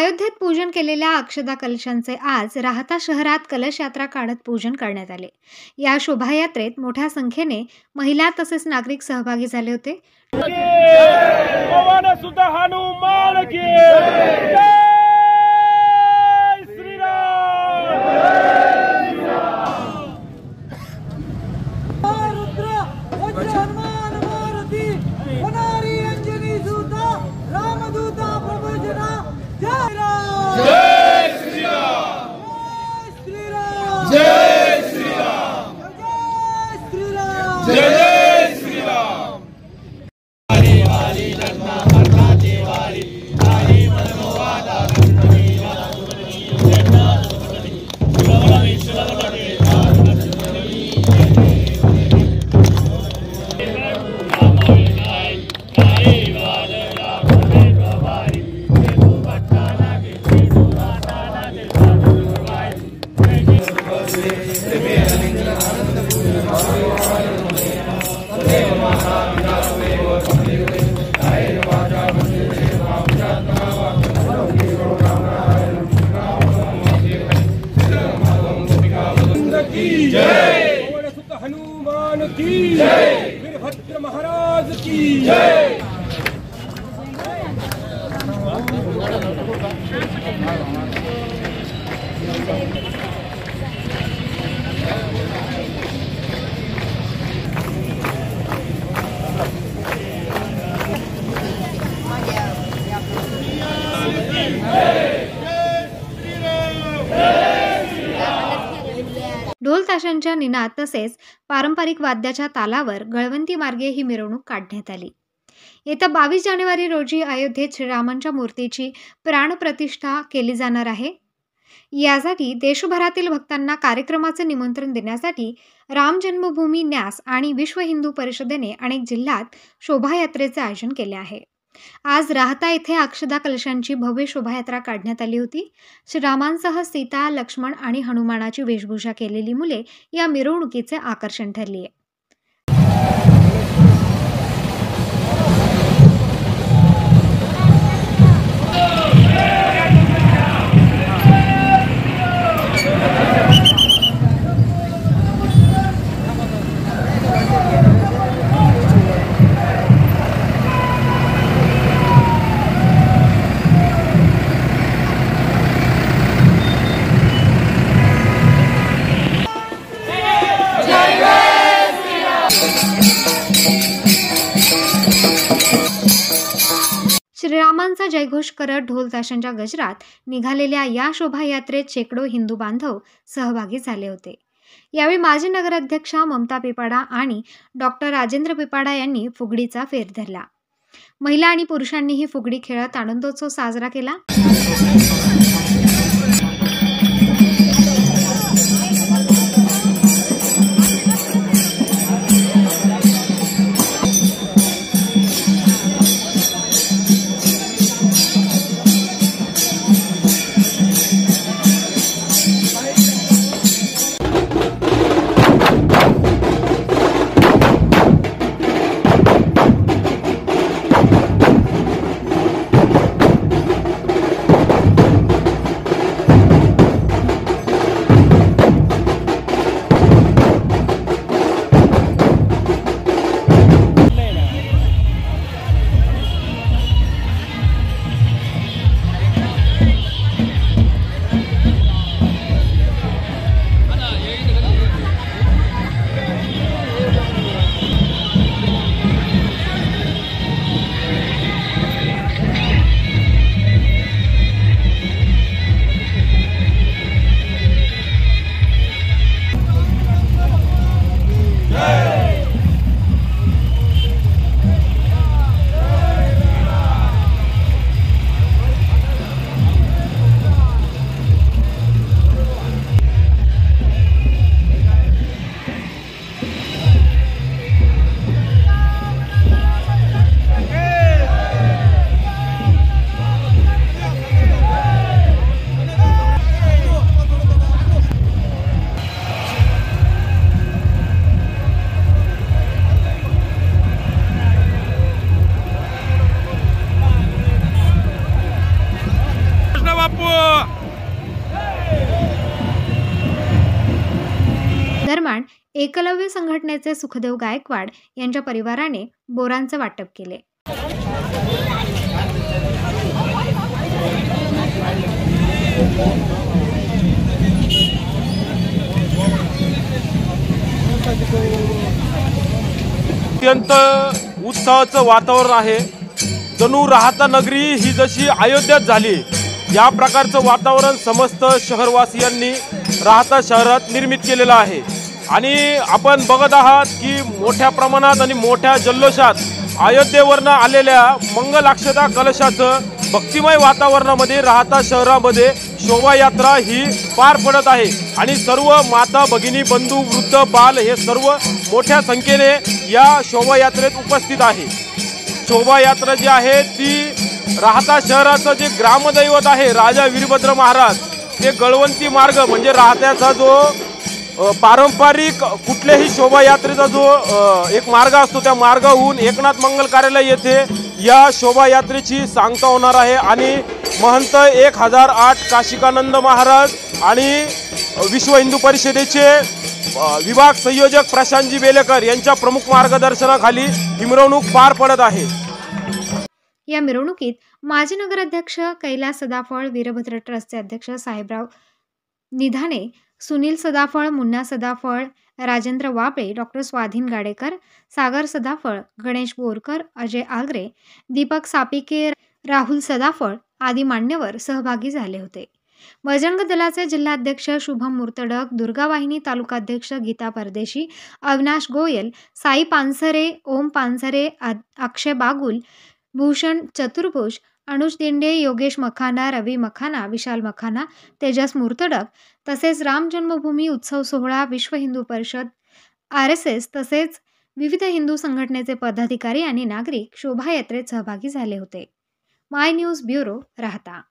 अयोध्येत पूजन केलेल्या अक्षदा कलशांचे आज राहता शहरात कलश यात्रा काढत पूजन करण्यात आले। या शोभायात्रेत मोठ्या संख्येने महिला तसेच नागरिक सहभागी झाले होते। पवन सुत हनुमान की जय श्रीराम। रुद्र वज्र हनुमान मारुती वनारी अंजनी दूता रामदूता प्रभुजना जय राम जय श्रीराम जय श्रीराम जय श्रीराम जय श्रीराम जय जय श्रीराम। पवन सुत हनुमान की जय। वीरभद्र महाराज की जय। ढोल ताशांच्या निनाद तसेच पारंपरिक वाद्याच्या तालावर गळवंती मार्गे ही मिरवणूक काढण्यात आली। येत्या 22 जानेवारी रोजी अयोध्येत श्रीरामांच्या मूर्तीची प्राणप्रतिष्ठा केली जाणार आहे। यासाठी देशभरातील भक्तांना कार्यक्रमाचे निमंत्रण देण्यासाठी राम जन्मभूमी न्यास आणि विश्व हिंदू परिषदेने अनेक जिल्ह्यात शोभायात्रेचे आयोजन केले आहे। आज राहता येथे अक्षदा कलशांची भव्य शोभायात्रा काढण्यात आली होती। श्रीरामांसह सीता, लक्ष्मण आणि हनुमानाची वेशभूषा केलेली मुले या मिरवणुकीचे आकर्षण ठरली आहे। श्रीरामांचा जयघोष करत ढोल ताशांच्या गजरात निघालेल्या या शोभायात्रेत शेकडो हिंदू बांधव सहभागी झाले होते। यावेळी माजी नगराध्यक्षा ममता पिपाडा आणि डॉक्टर राजेंद्र पिपाडा यांनी फुगडीचा फेर धरला। महिला आणि पुरुषांनीही फुगडी खेळत आनंदोत्सव साजरा केला। बापू. दरम्यान एकलव्य संघटनेचे सुखदेव गायकवाड यांच्या परिवाराने बोरांचं वाटप केले. अत्यंत उत्साहाचं वातावरण आहे. जणू राहता नगरी ही जशी अयोध्यात झाली या प्रकारचं वातावरण समस्त शहरवासियांनी राहता शहरात निर्मित केलेलं आहे. आणि आपण बघत आहात की मोठ्या प्रमाणात आणि मोठ्या जल्लोषात अयोध्येवरनं आलेल्या मंगलाक्षता कलशाचं भक्तिमय वातावरणामध्ये राहता शहरामध्ये शोभायात्रा ही पार पडत आहे. आणि सर्व माता भगिनी बंधू वृद्ध बाल हे सर्व मोठ्या संख्येने या शोभायात्रेत उपस्थित आहे. शोभायात्रा जी आहे ती राहता शहराचं जे ग्रामदैवत आहे राजा वीरभद्र महाराज ते गळवंती मार्ग म्हणजे राहत्याचा जो पारंपरिक कुठल्याही शोभायात्रेचा जो एक मार्ग असतो त्या मार्गाहून एकनाथ मंगल कार्यालय येथे या शोभायात्रेची सांगता होणार आहे. आणि महंत 1008 काशिकानंद महाराज आणि विश्व हिंदू परिषदेचे विभाग संयोजक प्रशांतजी बेलेकर यांच्या प्रमुख मार्गदर्शनाखाली ही मिरवणूक पार पडत आहे. या मिरवणुकीत माजी नगराध्यक्ष कैलास सदाफळ, वीरभद्र ट्रस्टचे अध्यक्ष साहेबराव निधाने, सुनील सदाफळ, मुन्ना सदाफळ, राजेंद्र वाबळे, डॉक्टर स्वाधीन गाडेकर, सागर सदाफळ, गणेश बोरकर, अजय आगरे, दीपक सापिके, राहुल सदाफळ आदी मान्यवर सहभागी झाले होते. बजरंग दलाचे जिल्हाध्यक्ष शुभम मुर्तडक, दुर्गा वाहिनी तालुकाध्यक्ष गीता परदेशी, अविनाश गोयल, साई पानसरे, ओम पानसरे, अक्षय बागुल, भूषण चतुर्भुज, अनुज दिंडे, योगेश मखाना, रवी मखाना, विशाल मखाना, तेजस मुर्तडक तसेच राम जन्मभूमी उत्सव सोहळा, विश्व हिंदू परिषद, RSS तसेच विविध हिंदू संघटनेचे पदाधिकारी आणि नागरिक शोभायात्रेत सहभागी झाले होते. माय न्यूज ब्युरो, राहता.